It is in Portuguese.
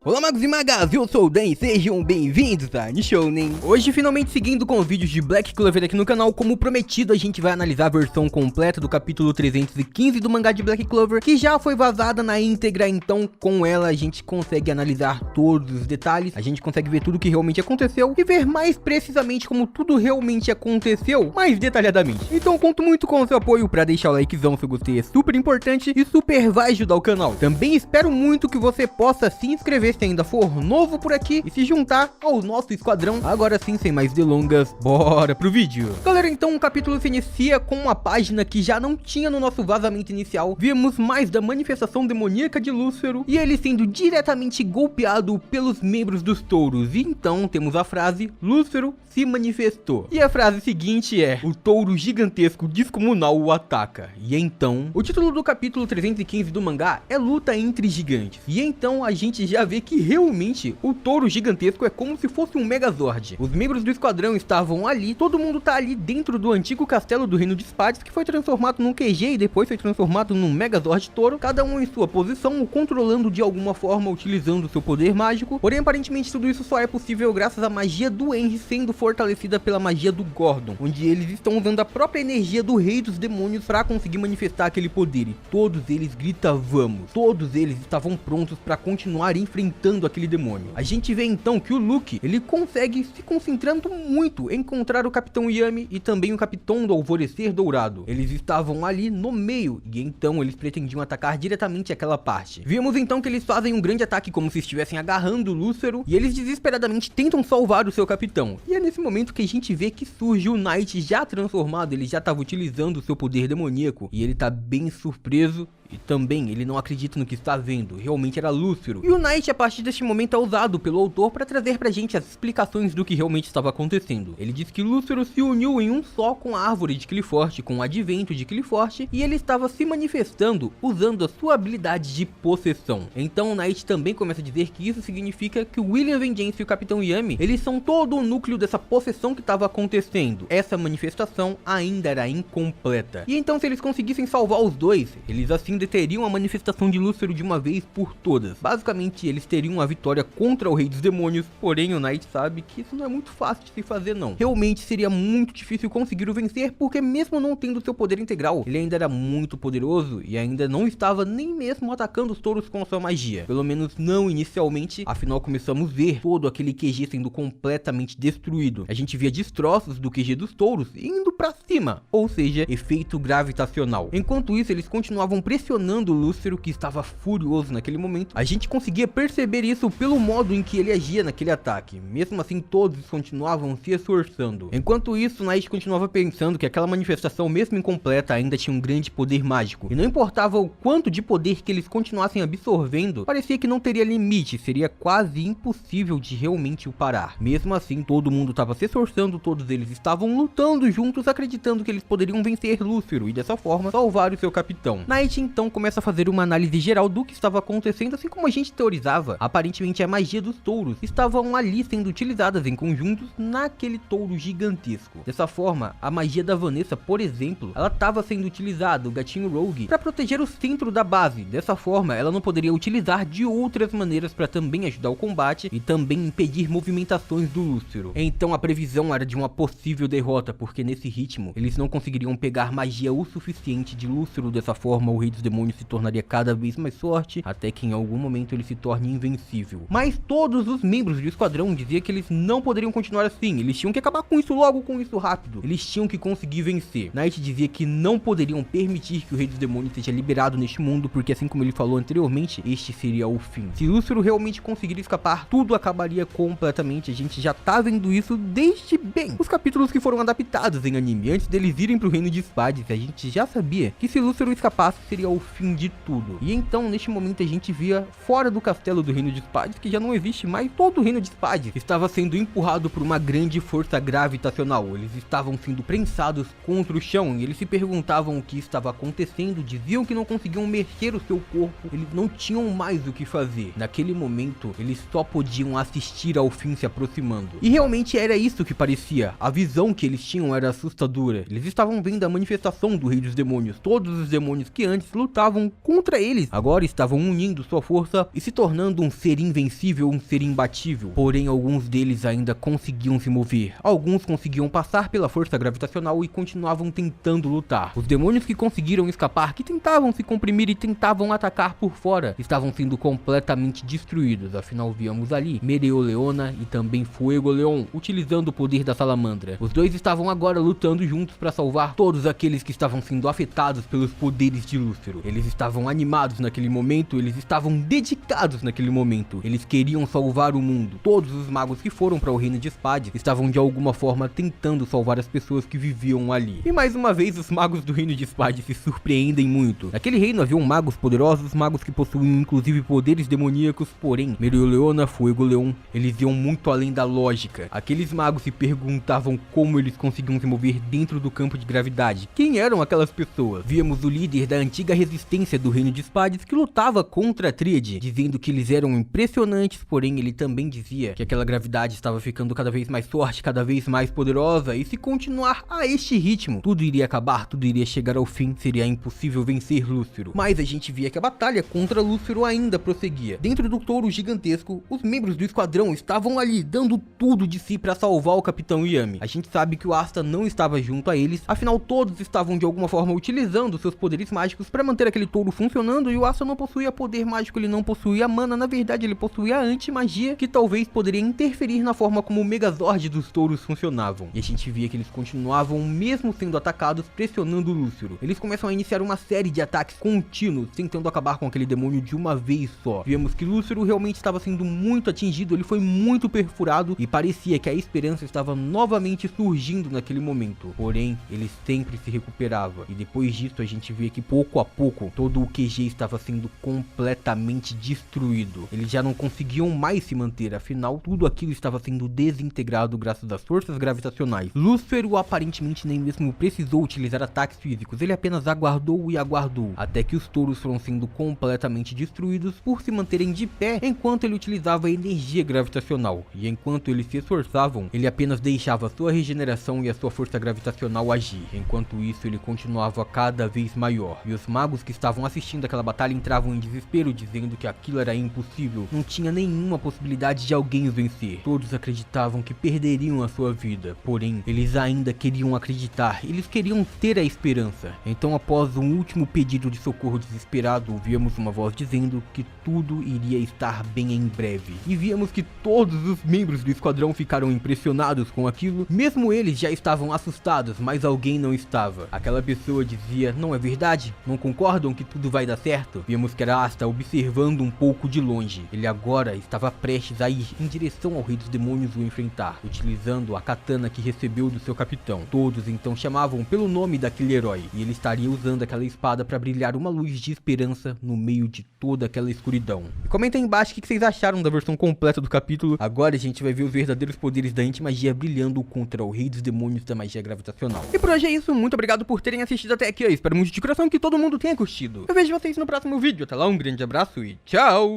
Olá magos e magas, eu sou o Dan e sejam bem-vindos a Nishounen. Hoje finalmente seguindo com os vídeos de Black Clover aqui no canal, como prometido a gente vai analisar a versão completa do capítulo 315 do mangá de Black Clover, que já foi vazada na íntegra, então com ela a gente consegue analisar todos os detalhes, a gente consegue ver tudo o que realmente aconteceu e ver mais precisamente como tudo realmente aconteceu, mais detalhadamente. Então conto muito com o seu apoio para deixar o likezão se eu gostei, é super importante e super vai ajudar o canal. Também espero muito que você possa se inscrever se ainda for novo por aqui e se juntar ao nosso esquadrão. Agora sim, sem mais delongas, bora pro vídeo. Galera, então o capítulo se inicia com uma página que já não tinha no nosso vazamento inicial. Vimos mais da manifestação demoníaca de Lúcifero e ele sendo diretamente golpeado pelos membros dos touros. E então temos a frase: Lúcifero se manifestou. E a frase seguinte é: o touro gigantesco descomunal o ataca. E então, o título do capítulo 315 do mangá é Luta entre Gigantes. E então a gente já vê que realmente o touro gigantesco é como se fosse um Megazord. Os membros do esquadrão estavam ali, todo mundo tá ali dentro do antigo castelo do reino de Spades, que foi transformado num QG e depois foi transformado num Megazord touro, cada um em sua posição, o controlando de alguma forma, utilizando seu poder mágico. Porém, aparentemente tudo isso só é possível graças à magia do Henry sendo fortalecida pela magia do Gordon, onde eles estão usando a própria energia do rei dos demônios para conseguir manifestar aquele poder. E todos eles gritam vamos, todos eles estavam prontos para continuar enfrentando aquele demônio. A gente vê então que o Luke, ele consegue se concentrando muito em encontrar o Capitão Yami e também o Capitão do Alvorecer Dourado. Eles estavam ali no meio e então eles pretendiam atacar diretamente aquela parte. Vimos então que eles fazem um grande ataque como se estivessem agarrando o Lúcifero e eles desesperadamente tentam salvar o seu capitão. E é nesse momento que a gente vê que surge o Knight já transformado, ele já estava utilizando o seu poder demoníaco e ele tá bem surpreso. E também ele não acredita no que está vendo, realmente era Lúcifero. E o Knight a partir deste momento é usado pelo autor para trazer pra gente as explicações do que realmente estava acontecendo. Ele diz que Lúcifero se uniu em um só com a árvore de Qliphort, com o advento de Qliphort, e ele estava se manifestando usando a sua habilidade de possessão. Então o Knight também começa a dizer que isso significa que o William Vengeance e o Capitão Yami, eles são todo o núcleo dessa possessão que estava acontecendo. Essa manifestação ainda era incompleta. E então se eles conseguissem salvar os dois, eles assim teriam a manifestação de Lúcifero de uma vez por todas. Basicamente eles teriam a vitória contra o Rei dos Demônios, porém o Knight sabe que isso não é muito fácil de se fazer não. Realmente seria muito difícil conseguir o vencer, porque mesmo não tendo seu poder integral, ele ainda era muito poderoso e ainda não estava nem mesmo atacando os touros com a sua magia. Pelo menos não inicialmente, afinal começamos a ver todo aquele QG sendo completamente destruído. A gente via destroços do QG dos touros indo pra cima, ou seja, efeito gravitacional. Enquanto isso eles continuavam pressionando o Lúcifero, que estava furioso naquele momento. A gente conseguia perceber isso pelo modo em que ele agia naquele ataque. Mesmo assim todos continuavam se esforçando. Enquanto isso, Knight continuava pensando que aquela manifestação, mesmo incompleta, ainda tinha um grande poder mágico. E não importava o quanto de poder que eles continuassem absorvendo, parecia que não teria limite, seria quase impossível de realmente o parar. Mesmo assim, todo mundo estava se esforçando, todos eles estavam lutando juntos, acreditando que eles poderiam vencer Lúcifero e dessa forma salvar o seu capitão. Knight então começa a fazer uma análise geral do que estava acontecendo, assim como a gente teorizava. Aparentemente a magia dos touros estavam ali sendo utilizadas em conjuntos naquele touro gigantesco. Dessa forma, a magia da Vanessa, por exemplo, ela estava sendo utilizada, o gatinho Rogue, para proteger o centro da base. Dessa forma, ela não poderia utilizar de outras maneiras para também ajudar o combate e também impedir movimentações do Lúcifero. Então a previsão era de uma possível derrota, porque nesse ritmo eles não conseguiriam pegar magia o suficiente de Lúcifero. Dessa forma, o Rei dos Demônios se tornaria cada vez mais forte, até que em algum momento ele se torne invencível. Mas todos os membros do esquadrão diziam que eles não poderiam continuar assim, eles tinham que acabar com isso logo, com isso rápido, eles tinham que conseguir vencer. Knight dizia que não poderiam permitir que o Rei dos Demônios seja liberado neste mundo, porque assim como ele falou anteriormente, este seria o fim. Se Lúcifero realmente conseguir escapar, tudo acabaria completamente. A gente já tá vendo isso desde bem os capítulos que foram adaptados em anime. Antes deles irem pro reino de Spades, a gente já sabia que se Lúcifero escapasse seria o fim de tudo. E então neste momento a gente via fora do castelo do reino de Spades, que já não existe mais, todo o reino de Spades estava sendo empurrado por uma grande força gravitacional. Eles estavam sendo prensados contra o chão e eles se perguntavam o que estava acontecendo, diziam que não conseguiam mexer o seu corpo, eles não tinham mais o que fazer. Naquele momento eles só podiam assistir ao fim se aproximando. E realmente era isso que parecia, a visão que eles tinham era assustadora. Eles estavam vendo a manifestação do Rei dos Demônios, todos os demônios que antes que lutavam contra eles agora estavam unindo sua força e se tornando um ser invencível, um ser imbatível. Porém, alguns deles ainda conseguiam se mover. Alguns conseguiam passar pela força gravitacional e continuavam tentando lutar. Os demônios que conseguiram escapar, que tentavam se comprimir e tentavam atacar por fora, estavam sendo completamente destruídos. Afinal, víamos ali Mereoleona e também Fuegoleon utilizando o poder da salamandra. Os dois estavam agora lutando juntos para salvar todos aqueles que estavam sendo afetados pelos poderes de Lúcero. Eles estavam animados naquele momento, eles estavam dedicados naquele momento. Eles queriam salvar o mundo. Todos os magos que foram para o reino de Spades estavam de alguma forma tentando salvar as pessoas que viviam ali. E mais uma vez os magos do reino de Spades se surpreendem muito. Naquele reino haviam magos poderosos, magos que possuíam inclusive poderes demoníacos, porém Mereoleona, Fuegoleon, eles iam muito além da lógica. Aqueles magos se perguntavam como eles conseguiam se mover dentro do campo de gravidade. Quem eram aquelas pessoas? Víamos o líder da antiga resistência do reino de Spades que lutava contra a Tríade, dizendo que eles eram impressionantes, porém ele também dizia que aquela gravidade estava ficando cada vez mais forte, cada vez mais poderosa, e se continuar a este ritmo, tudo iria acabar, tudo iria chegar ao fim, seria impossível vencer Lúcero. Mas a gente via que a batalha contra Lúcero ainda prosseguia. Dentro do touro gigantesco, os membros do esquadrão estavam ali, dando tudo de si para salvar o Capitão Yami. A gente sabe que o Asta não estava junto a eles, afinal todos estavam de alguma forma utilizando seus poderes mágicos para manter aquele touro funcionando, e o Asta não possuía poder mágico, ele não possuía mana, na verdade ele possuía anti-magia, que talvez poderia interferir na forma como o Megazord dos touros funcionavam. E a gente via que eles continuavam, mesmo sendo atacados, pressionando o Lúcero. Eles começam a iniciar uma série de ataques contínuos, tentando acabar com aquele demônio de uma vez só. Víamos que Lúcero realmente estava sendo muito atingido, ele foi muito perfurado e parecia que a esperança estava novamente surgindo naquele momento. Porém, ele sempre se recuperava. E depois disso a gente via que pouco a pouco todo o QG estava sendo completamente destruído. Eles já não conseguiam mais se manter, afinal tudo aquilo estava sendo desintegrado graças às forças gravitacionais. Lúcero aparentemente nem mesmo precisou utilizar ataques físicos, ele apenas aguardou e aguardou, até que os touros foram sendo completamente destruídos por se manterem de pé enquanto ele utilizava a energia gravitacional. E enquanto eles se esforçavam, ele apenas deixava sua regeneração e a sua força gravitacional agir. Enquanto isso, ele continuava cada vez maior. E os magos que estavam assistindo aquela batalha entravam em desespero, dizendo que aquilo era impossível. Não tinha nenhuma possibilidade de alguém os vencer. Todos acreditavam que perderiam a sua vida. Porém, eles ainda queriam acreditar. Eles queriam ter a esperança. Então, após um último pedido de socorro desesperado, ouvíamos uma voz dizendo que tudo iria estar bem em breve. E víamos que todos os membros do esquadrão ficaram impressionados com aquilo. Mesmo eles já estavam assustados, mas alguém não estava. Aquela pessoa dizia: não é verdade? Não concordam que tudo vai dar certo? Víamos que era Asta observando um pouco de longe. Ele agora estava prestes a ir em direção ao rei dos demônios o enfrentar, utilizando a katana que recebeu do seu capitão. Todos então chamavam pelo nome daquele herói, e ele estaria usando aquela espada para brilhar uma luz de esperança no meio de toda aquela escuridão. E comentem aí embaixo o que vocês acharam da versão completa do capítulo. Agora a gente vai ver os verdadeiros poderes da anti-magia brilhando contra o rei dos demônios da magia gravitacional. E por hoje é isso, muito obrigado por terem assistido até aqui, eu espero muito de coração que todo mundo tenha curtido. Eu vejo vocês no próximo vídeo, até lá, um grande abraço e tchau!